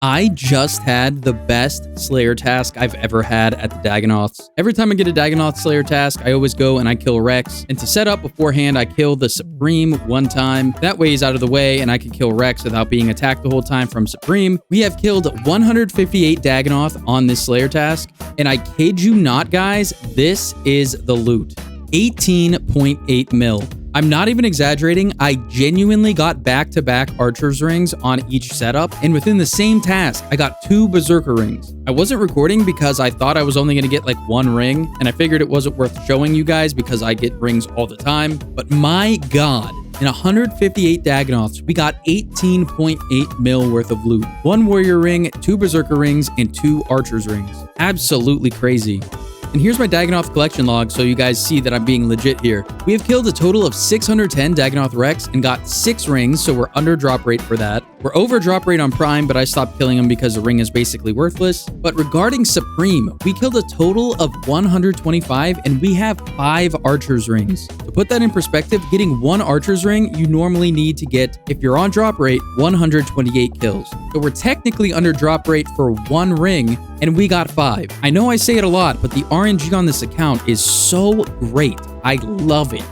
I just had the best Slayer task I've ever had at the Dagannoths. Every time I get a Dagannoth Slayer task, I always go and I kill Rex. And to set up beforehand, I kill the Supreme one time. That way he's out of the way and I can kill Rex without being attacked the whole time from Supreme. We have killed 158 Dagannoth on this Slayer task. And I kid you not, guys, this is the loot. 18.8 mil. I'm not even exaggerating. I genuinely got back-to-back Archer's rings on each setup, and within the same task, I got 2 Berserker rings. I wasn't recording because I thought I was only going to get like 1 ring, and I figured it wasn't worth showing you guys because I get rings all the time. But my God, in 158 Dagannoths, we got 18.8 mil worth of loot. 1 Warrior ring, 2 Berserker rings, and 2 Archer's rings. Absolutely crazy. And here's my Dagannoth collection log so you guys see that I'm being legit here. We have killed a total of 610 Dagannoth Rex and got 6 rings, so we're under drop rate for that. We're over drop rate on Prime, but I stopped killing him because the ring is basically worthless. But regarding Supreme, we killed a total of 125 and we have 5 Archer's rings. To put that in perspective, getting 1 Archer's ring, you normally need to get, if you're on drop rate, 128 kills. So we're technically under drop rate for 1 ring, and we got 5. I know I say it a lot, but the RNG on this account is so great. I love it.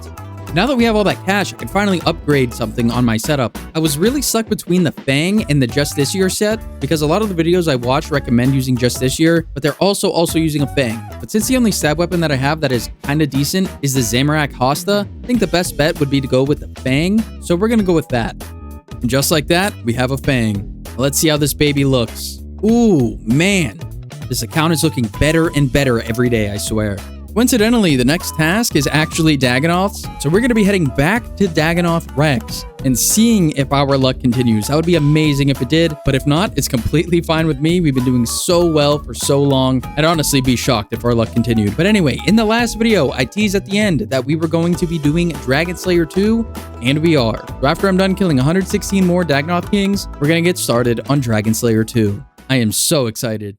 Now that we have all that cash, I can finally upgrade something on my setup. I was really stuck between the Fang and the Just This Year set because a lot of the videos I watch recommend using Just This Year, but they're also using a Fang. But since the only stab weapon that I have that is kind of decent is the Zamorak Hosta, I think the best bet would be to go with the Fang, so we're gonna go with that. And just like that, we have a Fang. Let's see how this baby looks. Ooh, man. This account is looking better and better every day, I swear. Coincidentally, the next task is actually Dagannoth's, so we're going to be heading back to Dagannoth Rex and seeing if our luck continues. That would be amazing if it did, but if not, it's completely fine with me. We've been doing so well for so long. I'd honestly be shocked if our luck continued. But anyway, in the last video, I teased at the end that we were going to be doing Dragon Slayer 2, and we are. So after I'm done killing 116 more Dagannoth Kings, we're going to get started on Dragon Slayer 2. I am so excited.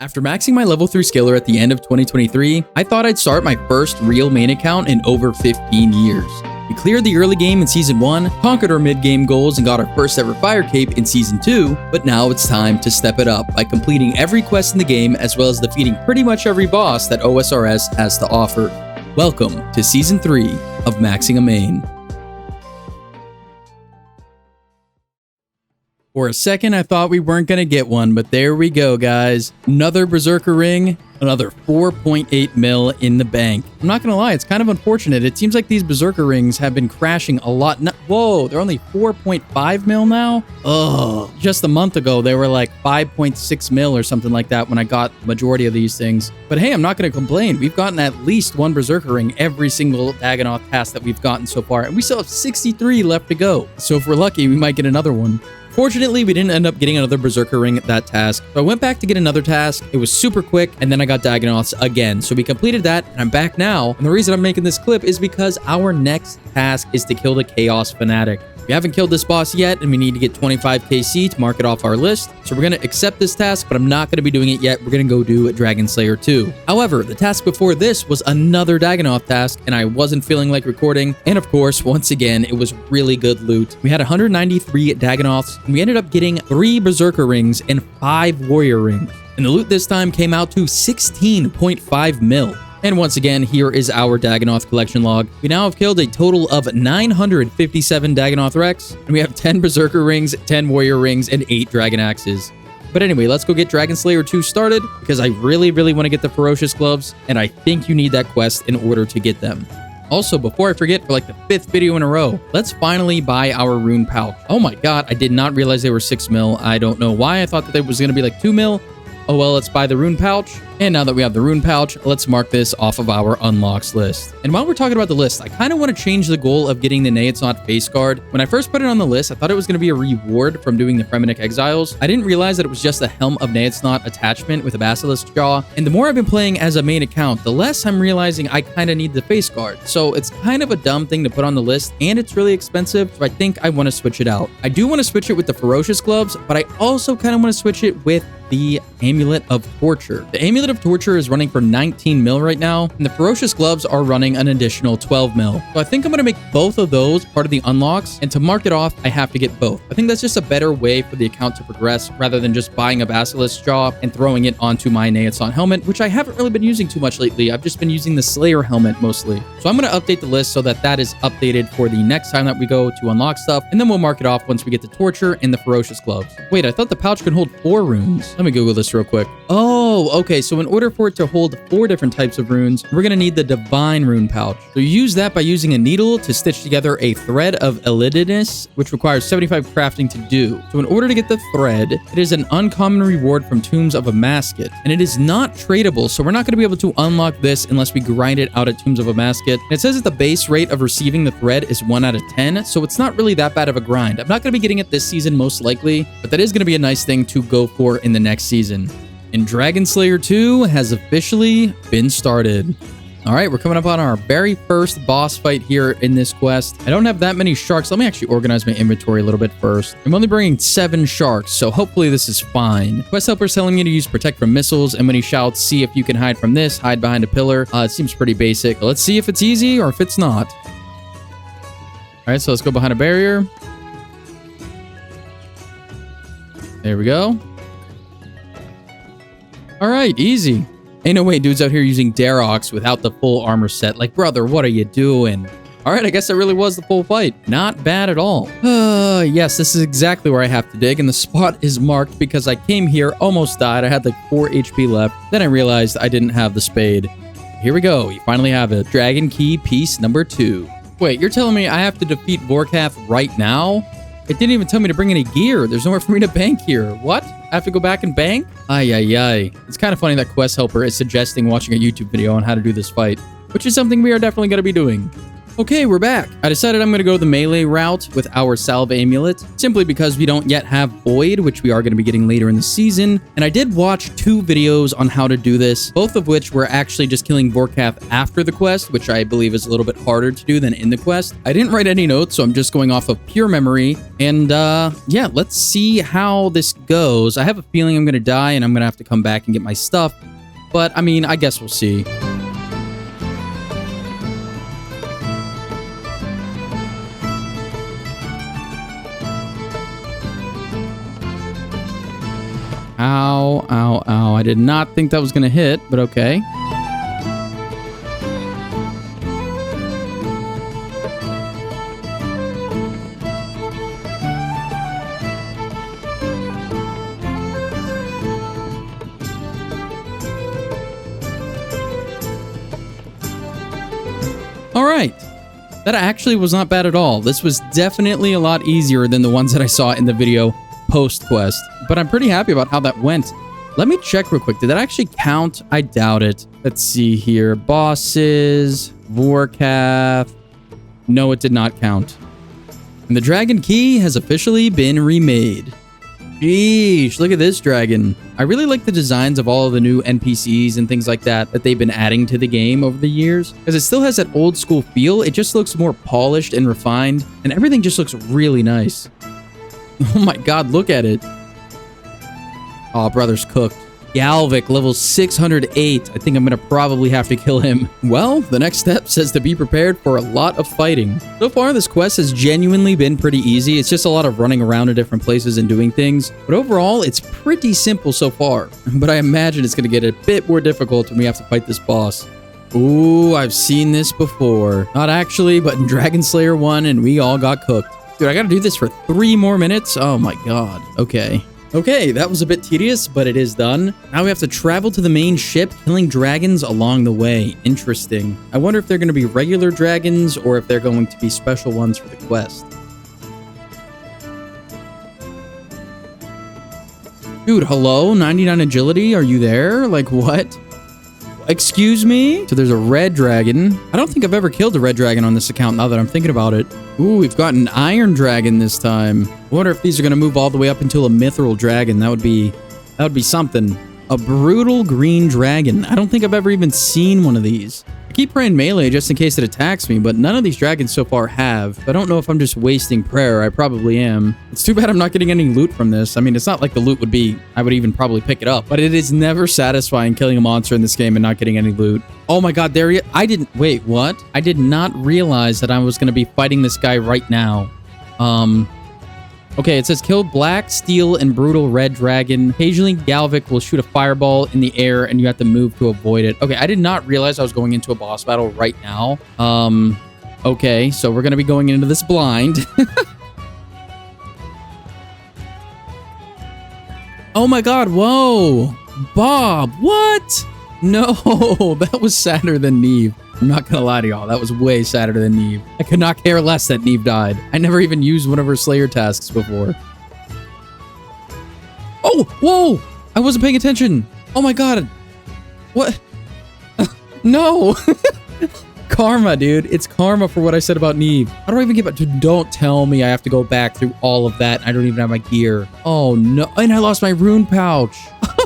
After maxing my level 3 skiller at the end of 2023, I thought I'd start my first real main account in over 15 years. We cleared the early game in Season 1, conquered our mid-game goals, and got our first ever Fire Cape in Season 2, but now it's time to step it up by completing every quest in the game as well as defeating pretty much every boss that OSRS has to offer. Welcome to Season 3 of Maxing a Main. For a second, I thought we weren't going to get one, but there we go, guys. Another Berserker ring, another 4.8 mil in the bank. I'm not going to lie, it's kind of unfortunate. It seems like these Berserker rings have been crashing a lot. Whoa, they're only 4.5 mil now? Ugh. Just a month ago, they were like 5.6 mil or something like that when I got the majority of these things. But hey, I'm not going to complain. We've gotten at least 1 Berserker ring every single Dagannoth task that we've gotten so far, and we still have 63 left to go. So if we're lucky, we might get another one. Fortunately, we didn't end up getting another Berserker ring at that task, so I went back to get another task. It was super quick, and then I got Dagannoths again. So we completed that, and I'm back now. And the reason I'm making this clip is because our next task is to kill the Chaos Fanatic. We haven't killed this boss yet, and we need to get 25 KC to mark it off our list. So we're going to accept this task, but I'm not going to be doing it yet. We're going to go do Dragon Slayer 2. However, the task before this was another Dagannoth task, and I wasn't feeling like recording. And of course, once again, it was really good loot. We had 193 Dagannoths, and we ended up getting 3 Berserker rings and 5 Warrior rings. And the loot this time came out to 16.5 mil. And once again, here is our Dagannoth collection log. We now have killed a total of 957 Dagannoth Rex, and we have 10 Berserker rings, 10 Warrior rings, and 8 Dragon Axes. But anyway, let's go get Dragon Slayer 2 started, because I really want to get the Ferocious Gloves, and I think you need that quest in order to get them. Also, before I forget, for like the 5th video in a row, let's finally buy our rune pouch. Oh my god, I did not realize they were 6 mil. I don't know why. I thought that they was going to be like 2 mil. Oh well, let's buy the rune pouch. And now that we have the rune pouch, let's mark this off of our unlocks list. And while we're talking about the list, I kind of want to change the goal of getting the Nay It's Not face guard. When I first put it on the list, I thought it was going to be a reward from doing the Fremennik Exiles. I didn't realize that it was just a Helm of Nay It's Not attachment with a Basilisk Jaw. And the more I've been playing as a main account, the less I'm realizing I kind of need the face guard. So it's kind of a dumb thing to put on the list, and it's really expensive, so I think I want to switch it out. I do want to switch it with the Ferocious Gloves, but I also kind of want to switch it with the Amulet of Torture. The Amulet of Torture is running for 19 mil right now, and the Ferocious Gloves are running an additional 12 mil. So I think I'm going to make both of those part of the unlocks, and to mark it off, I have to get both. I think that's just a better way for the account to progress rather than just buying a Basilisk Jaw and throwing it onto my Neaton helmet, which I haven't really been using too much lately. I've just been using the Slayer helmet mostly. So I'm going to update the list so that that is updated for the next time that we go to unlock stuff, and then we'll mark it off once we get the Torture and the Ferocious Gloves. Wait, I thought the pouch could hold 4 runes. Let me Google this real quick. Oh, okay. So in order for it to hold 4 different types of runes, we're going to need the Divine Rune pouch. So you use that by using a needle to stitch together a thread of Elidinus, which requires 75 crafting to do. So in order to get the thread, it is an uncommon reward from Tombs of a Masket, and it is not tradable, so we're not going to be able to unlock this unless we grind it out at Tombs of a Masket. And it says that the base rate of receiving the thread is 1 out of 10, so it's not really that bad of a grind. I'm not going to be getting it this season most likely, but that is going to be a nice thing to go for in the next season. And Dragon Slayer 2 has officially been started. All right, we're coming up on our very first boss fight here in this quest. I don't have that many sharks. Let me actually organize my inventory a little bit first. I'm only bringing 7 sharks, so hopefully this is fine. Quest helper's telling me to use Protect from Missiles, and when he shouts, see if you can hide from this, hide behind a pillar. It seems pretty basic. Let's see if it's easy or if it's not. All right, so let's go behind a barrier. There we go. All right, easy. Ain't no way dudes out here using Darox without the full armor set. Like, brother, what are you doing? All right, I guess that really was the full fight. Not bad at all. Yes, this is exactly where I have to dig, and the spot is marked because I came here, almost died. I had like 4 HP left. Then I realized I didn't have the spade. Here we go. You finally have it. Dragon Key piece number 2. Wait, you're telling me I have to defeat Vorkath right now? It didn't even tell me to bring any gear. There's nowhere for me to bank here. What? I have to go back and bank? Ay, ay, ay. It's kind of funny that Quest Helper is suggesting watching a YouTube video on how to do this fight, which is something we are definitely going to be doing. Okay, we're back. I decided I'm going to go the melee route with our Salve Amulet, simply because we don't yet have Void, which we are going to be getting later in the season. And I did watch 2 videos on how to do this, both of which were actually just killing Vorkath after the quest, which I believe is a little bit harder to do than in the quest. I didn't write any notes, so I'm just going off of pure memory. And yeah, let's see how this goes. I have a feeling I'm going to die and I'm going to have to come back and get my stuff. But I mean, I guess we'll see. Ow, ow, ow. I did not think that was going to hit, but okay. All right. That actually was not bad at all. This was definitely a lot easier than the ones that I saw in the video post-quest, but I'm pretty happy about how that went. Let me check real quick. Did that actually count? I doubt it. Let's see here. Bosses, Vorkath. No, it did not count. And the Dragon Key has officially been remade. Sheesh, look at this dragon. I really like the designs of all of the new NPCs and things like that they've been adding to the game over the years, because it still has that old school feel. It just looks more polished and refined, and everything just looks really nice. Oh my god, look at it. Oh, brother's cooked. Galvik, level 608. I think I'm going to probably have to kill him. Well, the next step says to be prepared for a lot of fighting. So far, this quest has genuinely been pretty easy. It's just a lot of running around to different places and doing things. But overall, it's pretty simple so far. But I imagine it's going to get a bit more difficult when we have to fight this boss. Ooh, I've seen this before. Not actually, but in Dragon Slayer 1, and we all got cooked. Dude, I got to do this for 3 more minutes? Oh my god. Okay. Okay, that was a bit tedious, but it is done. Now we have to travel to the main ship, killing dragons along the way. Interesting. I wonder if they're going to be regular dragons or if they're going to be special ones for the quest. Dude, hello? 99 agility? Are you there? Like, what? Excuse me? So there's a red dragon. I don't think I've ever killed a red dragon on this account now that I'm thinking about it. Ooh, we've got an iron dragon this time. I wonder if these are going to move all the way up until a mithril dragon. That would be something. A brutal green dragon. I don't think I've ever even seen one of these. I keep praying melee just in case it attacks me, but none of these dragons so far have. I don't know if I'm just wasting prayer. I probably am. It's too bad I'm not getting any loot from this. I mean, it's not like the loot would be, I would even probably pick it up, but it is never satisfying killing a monster in this game and not getting any loot. Oh my god, there he is. Wait, what? I did not realize that I was going to be fighting this guy right now. Okay, it says kill black, steel, and brutal red dragon. Occasionally, Galvic will shoot a fireball in the air and you have to move to avoid it. Okay, I did not realize I was going into a boss battle right now. Okay, so we're going to be going into this blind. Oh my god, whoa! Bob, what? No, that was sadder than Neve. I'm not gonna lie to y'all, that was way sadder than Neve. I could not care less that Neve died. I never even used one of her Slayer tasks before. Oh, whoa! I wasn't paying attention. Oh my god. What? No! Karma, dude. It's karma for what I said about Neve. How do I even get back? Dude, don't tell me I have to go back through all of that. I don't even have my gear. Oh no, and I lost my rune pouch.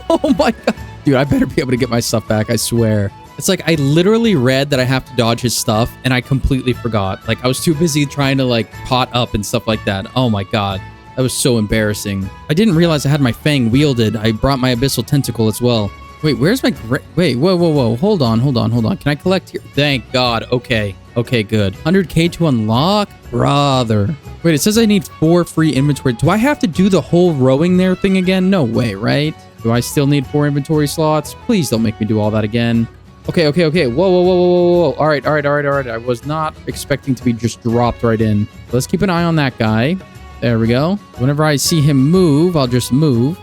Oh my god. Dude, I better be able to get my stuff back, I swear. It's like I literally read that I have to dodge his stuff and I completely forgot. Like I was too busy trying to like pot up and stuff like that. Oh my god. That was so embarrassing. I didn't realize I had my fang wielded. I brought my abyssal tentacle as well. Wait, where's my wait, whoa. Hold on. Can I collect here? Thank god. Okay, good. 100k to unlock? Brother. Wait, it says I need 4 free inventory. Do I have to do the whole rowing there thing again? No way, right? Do I still need 4 inventory slots? Please don't make me do all that again. Okay. Whoa. All right. I was not expecting to be just dropped right in. Let's keep an eye on that guy. There we go. Whenever I see him move, I'll just move.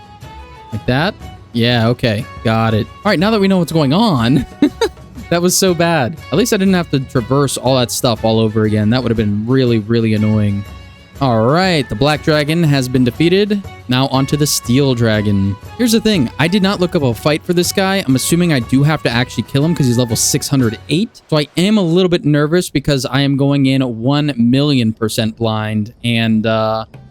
Like that. Yeah, okay. Got it. All right, now that we know what's going on. That was so bad. At least I didn't have to traverse all that stuff all over again. That would have been really, really annoying. All right, the black dragon has been defeated. Now onto the steel dragon. Here's the thing. I did not look up a fight for this guy. I'm assuming I do have to actually kill him because he's level 608. So I am a little bit nervous because I am going in 1,000,000% blind. And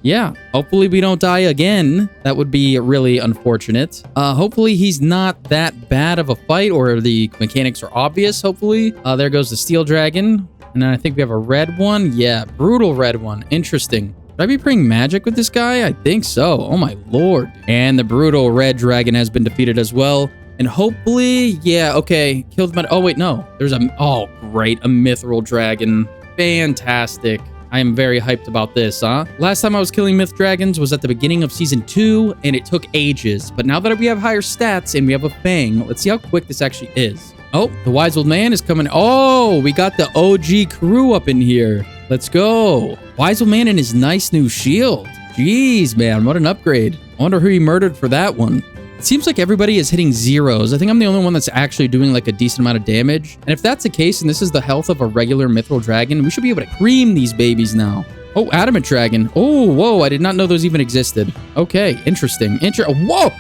yeah, hopefully we don't die again. That would be really unfortunate. Hopefully he's not that bad of a fight or the mechanics are obvious, hopefully. There goes the steel dragon. And then I think we have a red one. Yeah, brutal red one. Interesting. Should I be praying magic with this guy? I think so. Oh my lord. And the brutal red dragon has been defeated as well. And hopefully, yeah, okay. Killed my... Oh, wait, no. There's a... Oh, great. A mithril dragon. Fantastic. I am very hyped about this, huh? Last time I was killing myth dragons was at the beginning of season 2, and it took ages. But now that we have higher stats and we have a fang, let's see how quick this actually is. Oh, the wise old man is coming. Oh, we got the OG crew up in here. Let's go. Wise old man and his nice new shield. Jeez, man, what an upgrade. I wonder who he murdered for that one. It seems like everybody is hitting zeros. I think I'm the only one that's actually doing like a decent amount of damage. And if that's the case, and this is the health of a regular mithril dragon, we should be able to cream these babies now. Oh, adamant dragon. Oh, whoa, I did not know those even existed. Okay, interesting. Whoa.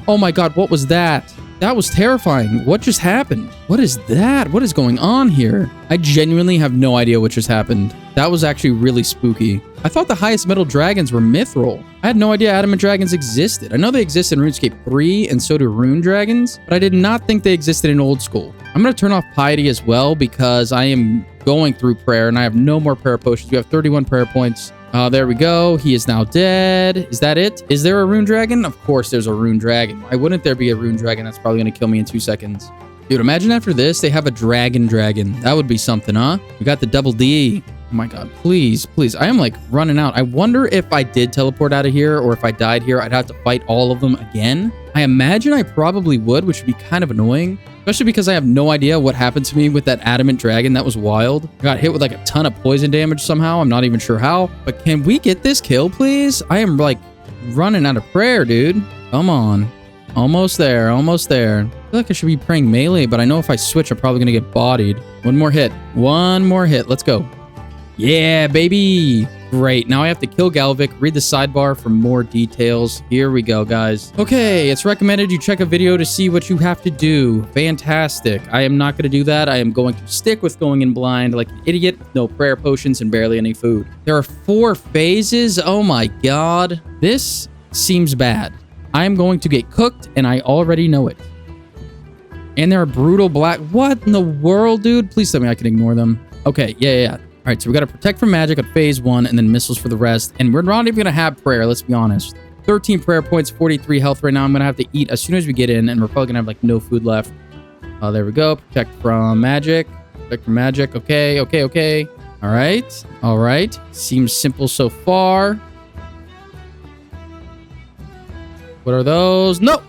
Oh my god, what was that? That was terrifying. What just happened? What is that? What is going on here? I genuinely have no idea what just happened. That was actually really spooky. I thought the highest metal dragons were mithril. I had no idea adamant dragons existed. I know they exist in RuneScape 3 and so do rune dragons, but I did not think they existed in Old School. I'm going to turn off piety as well because I am going through prayer and I have no more prayer potions. We have 31 prayer points. There we go. He is now dead. Is that it? Is there a rune dragon? Of course there's a rune dragon. Why wouldn't there be a rune dragon? That's probably going to kill me in 2 seconds. Dude, imagine after this, they have a dragon. That would be something, huh? We got the double D. Oh my god, please. I am like running out. I wonder if I did teleport out of here or if I died here, I'd have to fight all of them again. I imagine I probably would, which would be kind of annoying. Especially because I have no idea what happened to me with that adamant dragon. That was wild. I got hit with like a ton of poison damage somehow. I'm not even sure how. But can we get this kill, please? I am like running out of prayer, dude. Come on. Almost there. I feel like I should be praying melee, but I know if I switch, I'm probably going to get bodied. One more hit. Let's go. Yeah, baby. Great. Now I have to kill Galvic. Read the sidebar for more details. Here we go, guys. Okay, it's recommended you check a video to see what you have to do. Fantastic. I am not going to do that. I am going to stick with going in blind like an idiot. No prayer potions and barely any food. There are 4 phases. Oh my god. This seems bad. I am going to get cooked, and I already know it. And they're a brutal black. What in the world, dude? Please tell me I can ignore them. Okay, yeah. All right, so we got to protect from magic at phase 1 and then missiles for the rest. And we're not even going to have prayer, let's be honest. 13 prayer points, 43 health right now. I'm going to have to eat as soon as we get in, and we're probably going to have like no food left. There we go. Protect from magic. Protect from magic. Okay. All right. Seems simple so far. What are those? Nope.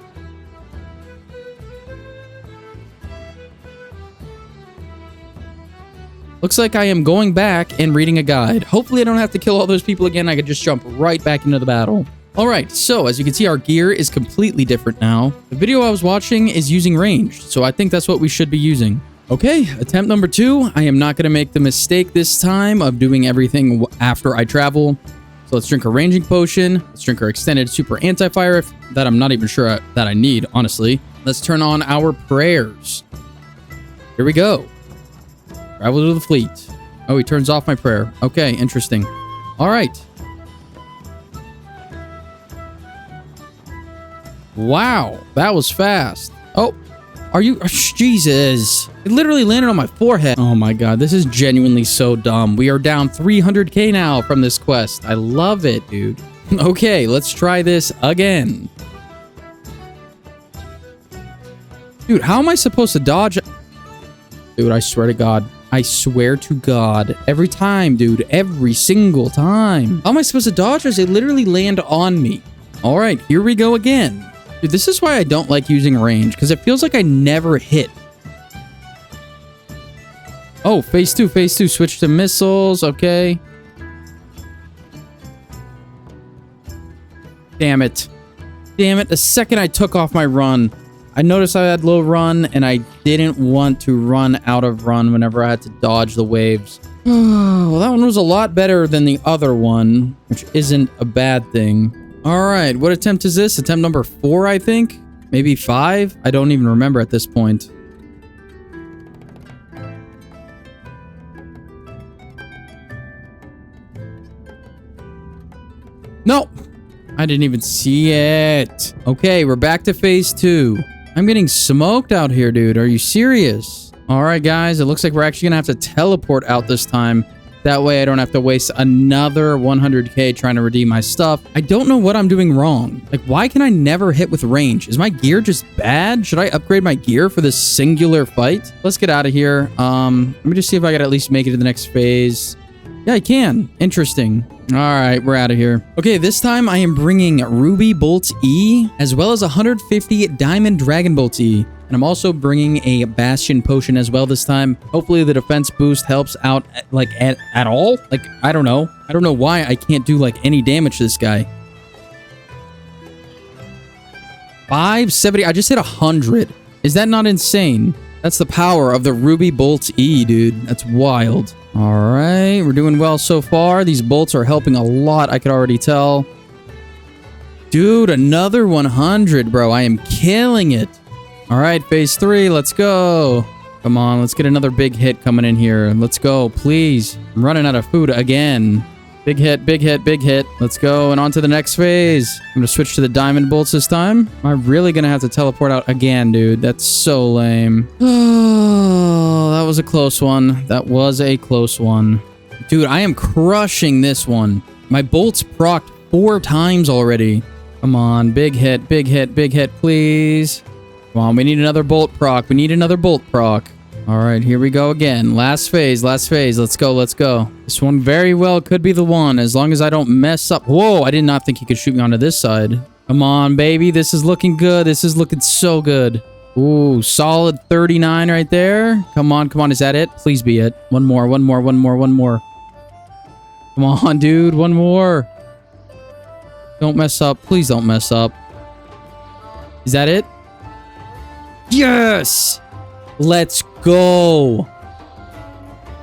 Looks like I am going back and reading a guide. Hopefully I don't have to kill all those people again. I could just jump right back into the battle. All right, so as you can see, our gear is completely different now. The video I was watching is using ranged, so I think that's what we should be using. Okay, attempt number 2. I am not going to make the mistake this time of doing everything after I travel. So let's drink a ranging potion. Let's drink our extended super anti-fire that I'm not even sure that I need, honestly. Let's turn on our prayers. Here we go. Travel to the fleet. Oh, he turns off my prayer. Okay, interesting. All right. Wow, that was fast. Oh, are you... Jesus. It literally landed on my forehead. Oh my god, this is genuinely so dumb. We are down 300k now from this quest. I love it, dude. Okay, let's try this again. Dude, how am I supposed to dodge? Dude, I swear to God. I swear to God. Every time, dude. Every single time. How am I supposed to dodge as they literally land on me? All right, here we go again. Dude, this is why I don't like using range, because it feels like I never hit. Oh, phase 2. Switch to missiles. Okay. Damn it. The second I took off my run, I noticed I had low run, and I didn't want to run out of run whenever I had to dodge the waves. Well, that one was a lot better than the other one, which isn't a bad thing. All right, what attempt is this? Attempt number 4, I think? Maybe 5? I don't even remember at this point. No, I didn't even see it. Okay, we're back to phase 2. I'm getting smoked out here, dude. Are you serious? All right, guys, it looks like we're actually going to have to teleport out this time. That way I don't have to waste another 100k trying to redeem my stuff. I don't know what I'm doing wrong. Like, why can I never hit with range? Is my gear just bad? Should I upgrade my gear for this singular fight? Let's get out of here. Let me just see if I could at least make it to the next phase. Yeah, I can. Interesting. All right, we're out of here. Okay, this time I am bringing Ruby Bolt E, as well as 150 Diamond Dragon Bolt E. And I'm also bringing a Bastion Potion as well this time. Hopefully the defense boost helps out, like, at all. Like, I don't know. I don't know why I can't do, like, any damage to this guy. 570. I just hit 100. Is that not insane? That's the power of the Ruby Bolt E, dude. That's wild. All right, we're doing well so far. These bolts are helping a lot, I could already tell. Dude, another 100, bro. I am killing it. All right, phase 3, let's go. Come on, let's get another big hit coming in here. Let's go, please. I'm running out of food again. Big hit. Let's go, and on to the next phase. I'm gonna switch to the diamond bolts this time. Am I really gonna have to teleport out again, dude? That's so lame. Oh, that was a close one. Dude, I am crushing this one. My bolts procced 4 times already. Come on, big hit, please. Come on, we need another bolt proc. All right, here we go again. Last phase. Let's go. This one very well could be the one, as long as I don't mess up. Whoa, I did not think he could shoot me onto this side. Come on, baby. This is looking good. This is looking so good. Ooh, solid 39 right there. Come on. Is that it? Please be it. One more. Come on, dude. One more. Don't mess up. Please don't mess up. Is that it? Yes! Let's go.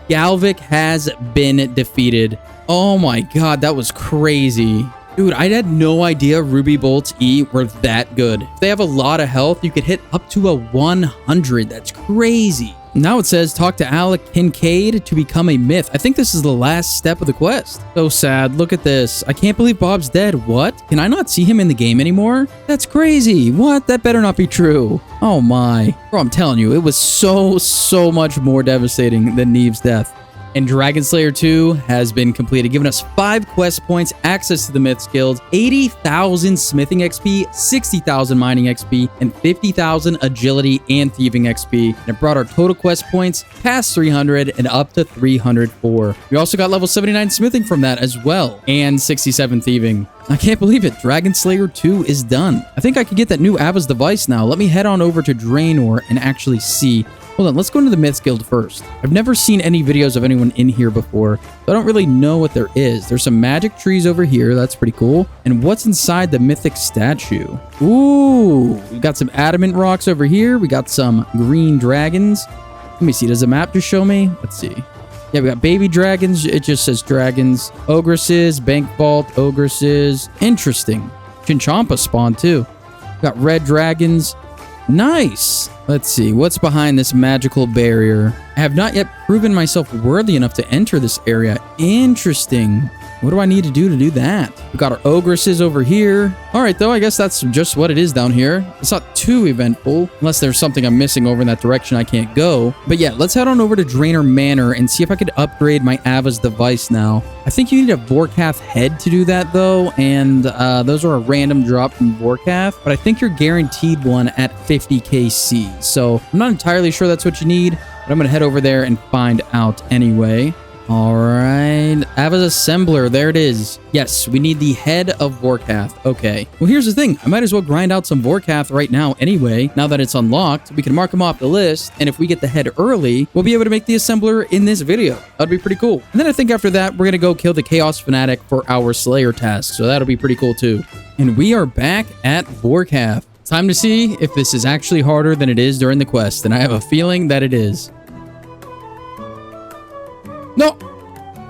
Galvic has been defeated. Oh my god, that was crazy. Dude, I had no idea Ruby Bolts E were that good. If they have a lot of health, you could hit up to a 100. That's crazy. Now it says talk to Alec Kincaid to become a myth. I think this is the last step of the quest. So sad. Look at this. I can't believe Bob's dead. What? Can I not see him in the game anymore? That's crazy. What? That better not be true. Oh my. Bro, I'm telling you, it was so much more devastating than Neve's death. And Dragon Slayer 2 has been completed, giving us 5 quest points, access to the Myths Guild, 80,000 smithing XP, 60,000 mining XP, and 50,000 agility and thieving XP. And it brought our total quest points past 300 and up to 304. We also got level 79 smithing from that as well, and 67 thieving. I can't believe it. Dragon Slayer 2 is done. I think I could get that new Ava's device now. Let me head on over to Draenor and actually see. Hold on, let's go into the Myths Guild first. I've never seen any videos of anyone in here before, so I don't really know what there is. There's some magic trees over here. That's pretty cool. And what's inside the mythic statue? Ooh, we got some adamant rocks over here. We got some green dragons. Let me see. Does the map just show me? Let's see. Yeah, we got baby dragons. It just says dragons. Ogresses, bank vault, ogresses. Interesting. Chinchampa spawn too. We got red dragons. Nice. Let's see. What's behind this magical barrier? I have not yet proven myself worthy enough to enter this area. Interesting. What do I need to do that? We got our ogresses over here. All right, though, I guess that's just what it is down here. It's not too eventful, unless there's something I'm missing over in that direction I can't go. But yeah, let's head on over to Draenor Manor and see if I could upgrade my Ava's device now. I think you need a Vorkath head to do that, though, and those are a random drop from Vorkath, but I think you're guaranteed one at 50 KC. So I'm not entirely sure that's what you need, but I'm going to head over there and find out anyway. All right, Ava's Assembler, there it is. Yes, we need the head of Vorkath. Okay, well, here's the thing. I might as well grind out some Vorkath right now anyway. Now that it's unlocked, we can mark them off the list, and if we get the head early, we'll be able to make the Assembler in this video. That'd be pretty cool. And then I think after that, we're gonna go kill the Chaos Fanatic for our Slayer task, so that'll be pretty cool too. And we are back at Vorkath. Time to see if this is actually harder than it is during the quest, and I have a feeling that it is. No!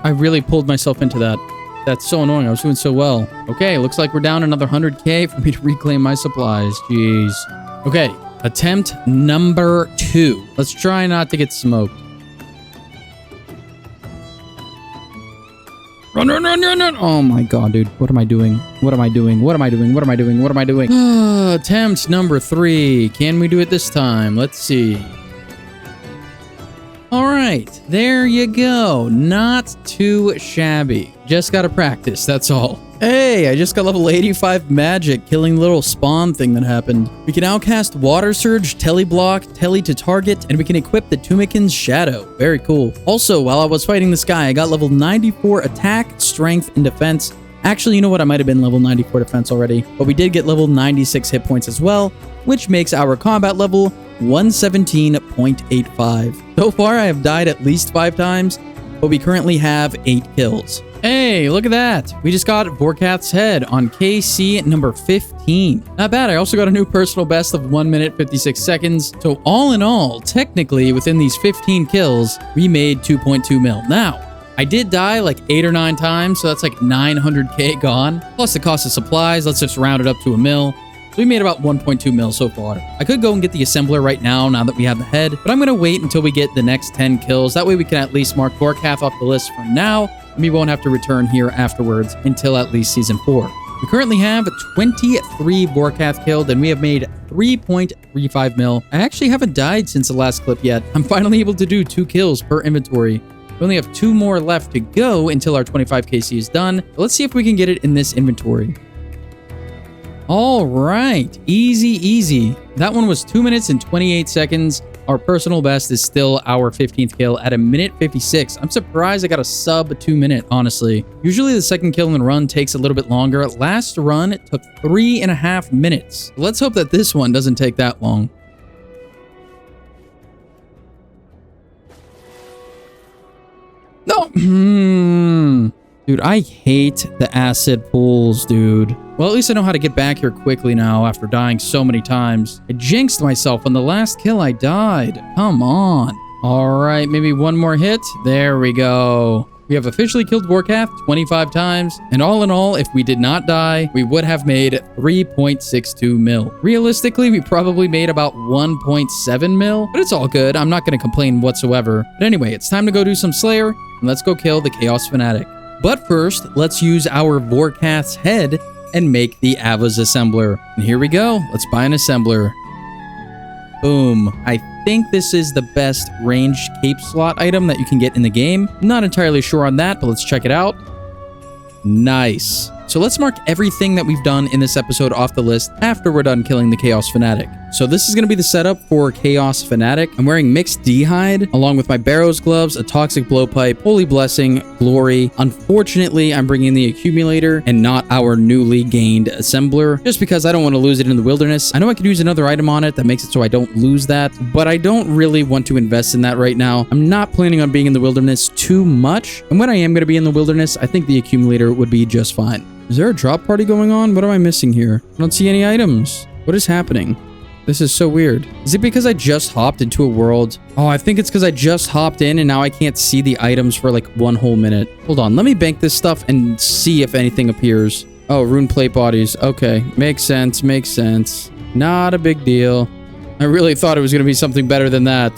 I really pulled myself into that. That's so annoying. I was doing so well. Okay, looks like we're down another 100k for me to reclaim my supplies. Jeez. Okay, attempt number 2. Let's try not to get smoked. Run, run, run, run, run! Oh my god, dude. What am I doing? What am I doing? What am I doing? What am I doing? What am I doing? Attempt number 3. Can we do it this time? Let's see. All right, there you go. Not too shabby. Just gotta practice, that's all. Hey, I just got level 85 magic, killing the little spawn thing that happened. We can now cast Water Surge, Teleblock, Tele to target, and we can equip the Tumikin's Shadow. Very cool. Also, while I was fighting this guy, I got level 94 attack, strength, and defense. Actually, you know what? I might have been level 94 defense already, but we did get level 96 hit points as well, which makes our combat level 117.85. So far, I have died at least 5 times, but we currently have 8 kills. Hey, look at that. We just got Vorkath's head on KC number 15. Not bad. I also got a new personal best of 1 minute 56 seconds. So all in all, technically within these 15 kills, we made 2.2 mil. Now, I did die like 8 or 9 times, so that's like 900k gone. Plus the cost of supplies. Let's just round it up to a mil. So we made about 1.2 mil so far. I could go and get the assembler right now that we have the head, but I'm going to wait until we get the next 10 kills. That way we can at least mark Vorkath off the list for now, and we won't have to return here afterwards until at least Season 4. We currently have 23 Vorkath killed, and we have made 3.35 mil. I actually haven't died since the last clip yet. I'm finally able to do 2 kills per inventory. We only have 2 more left to go until our 25 KC is done. Let's see if we can get it in this inventory. All right, easy. That one was 2 minutes and 28 seconds. Our personal best is still our 15th kill at 1 minute 56. I'm surprised I got a sub 2 minute, honestly. Usually the second kill in the run takes a little bit longer. Last run took 3.5 minutes. Let's hope that this one doesn't take that long. No. Dude, I hate the acid pools, dude. Well, at least I know how to get back here quickly now after dying so many times. I jinxed myself on the last kill I died. Come on. All right, maybe one more hit. There we go. We have officially killed Vorkath 25 times, and all in all, if we did not die, we would have made 3.62 mil. Realistically, we probably made about 1.7 mil, but it's all good. I'm not going to complain whatsoever. But anyway, it's time to go do some Slayer, and let's go kill the Chaos Fanatic. But first, let's use our Vorkath's head and make the Ava's Assembler. And here we go. Let's buy an Assembler. Boom. I think this is the best ranged cape slot item that you can get in the game. Not entirely sure on that, but let's check it out. Nice. So let's mark everything that we've done in this episode off the list after we're done killing the Chaos Fanatic. So this is going to be the setup for Chaos Fanatic. I'm wearing mixed D-hide along with my Barrow's gloves, a toxic blowpipe, holy blessing, glory. Unfortunately, I'm bringing the accumulator and not our newly gained assembler just because I don't want to lose it in the wilderness. I know I could use another item on it that makes it so I don't lose that, but I don't really want to invest in that right now. I'm not planning on being in the wilderness too much. And when I am going to be in the wilderness, I think the accumulator would be just fine. Is there a drop party going on? What am I missing here? I don't see any items. What is happening? This is so weird. Is it because I just hopped into a world? Oh, I think it's because I just hopped in and now I can't see the items for like 1 whole minute. Hold on, let me bank this stuff and see if anything appears. Oh, rune plate bodies. Okay, makes sense, makes sense. Not a big deal. I really thought it was going to be something better than that.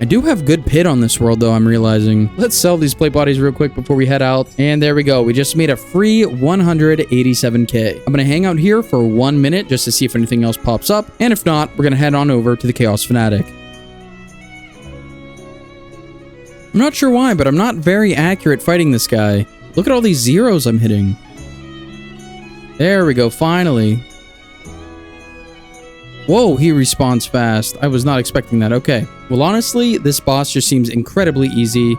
I do have good pit on this world, though, I'm realizing. Let's sell these plate bodies real quick before we head out. And there we go. We just made a free 187k. I'm going to hang out here for 1 minute just to see if anything else pops up. And if not, we're going to head on over to the Chaos Fanatic. I'm not sure why, but I'm not very accurate fighting this guy. Look at all these zeros I'm hitting. There we go, finally. Whoa, he respawns fast. I was not expecting that. Okay. Well, honestly, this boss just seems incredibly easy.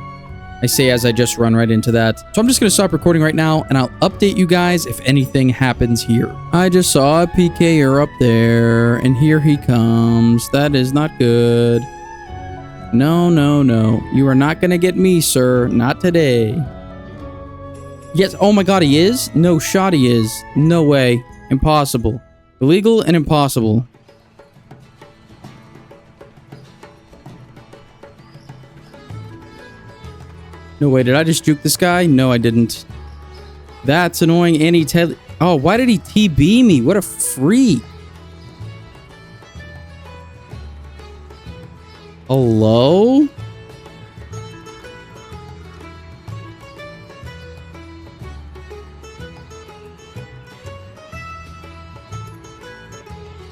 I say as I just run right into that. So I'm just going to stop recording right now, and I'll update you guys if anything happens here. I just saw a PKer up there, and here he comes. That is not good. No, no, no. You are not going to get me, sir. Not today. Yes. Oh my god, he is? No shot he is. No way. Impossible. Illegal and impossible. No way, did I just juke this guy? No, I didn't. That's annoying, and he oh, why did he TB me? What a freak. Hello?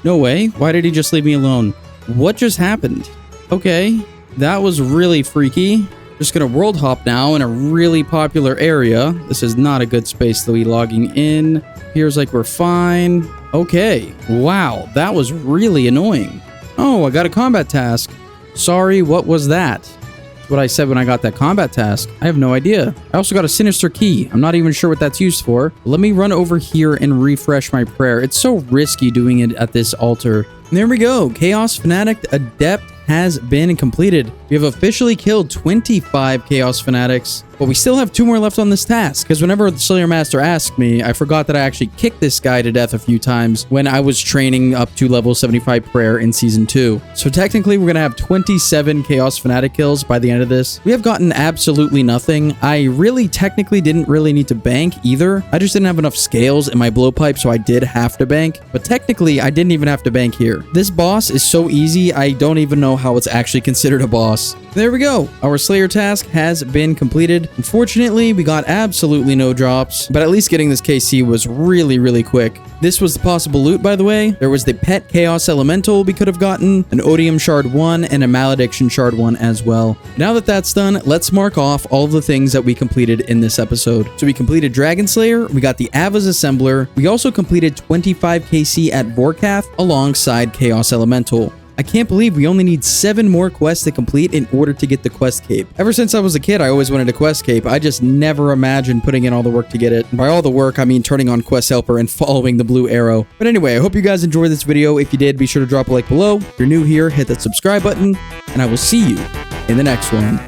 No way. Why did he just leave me alone? What just happened? Okay, that was really freaky. Just gonna world hop now in a really popular area. This is not a good space to be logging in. Appears like we're fine. Okay. Wow, that was really annoying. Oh, I got a combat task. Sorry, what was that? That's what I said when I got that combat task. I have no idea. I also got a sinister key. I'm not even sure what that's used for. Let me run over here and refresh my prayer. It's so risky doing it at this altar. And there we go. Chaos Fanatic Adept has been completed. We have officially killed 25 Chaos Fanatics, but we still have 2 more left on this task, because whenever the Slayer Master asked me, I forgot that I actually kicked this guy to death a few times when I was training up to level 75 prayer in Season 2. So technically, we're going to have 27 Chaos Fanatic kills by the end of this. We have gotten absolutely nothing. I really technically didn't really need to bank either. I just didn't have enough scales in my blowpipe, so I did have to bank. But technically, I didn't even have to bank here. This boss is so easy, I don't even know how it's actually considered a boss. There we go. Our Slayer task has been completed. Unfortunately, we got absolutely no drops, but at least getting this KC was really, really quick. This was the possible loot, by the way. There was the Pet Chaos Elemental we could have gotten, an Odium Shard 1, and a Malediction Shard 1 as well. Now that that's done, let's mark off all of the things that we completed in this episode. So we completed Dragon Slayer, we got the Ava's Assembler, we also completed 25 KC at Vorkath alongside Chaos Elemental. I can't believe we only need 7 more quests to complete in order to get the quest cape. Ever since I was a kid, I always wanted a quest cape. I just never imagined putting in all the work to get it. And by all the work, I mean turning on Quest Helper and following the blue arrow. But anyway, I hope you guys enjoyed this video. If you did, be sure to drop a like below. If you're new here, hit that subscribe button, and I will see you in the next one.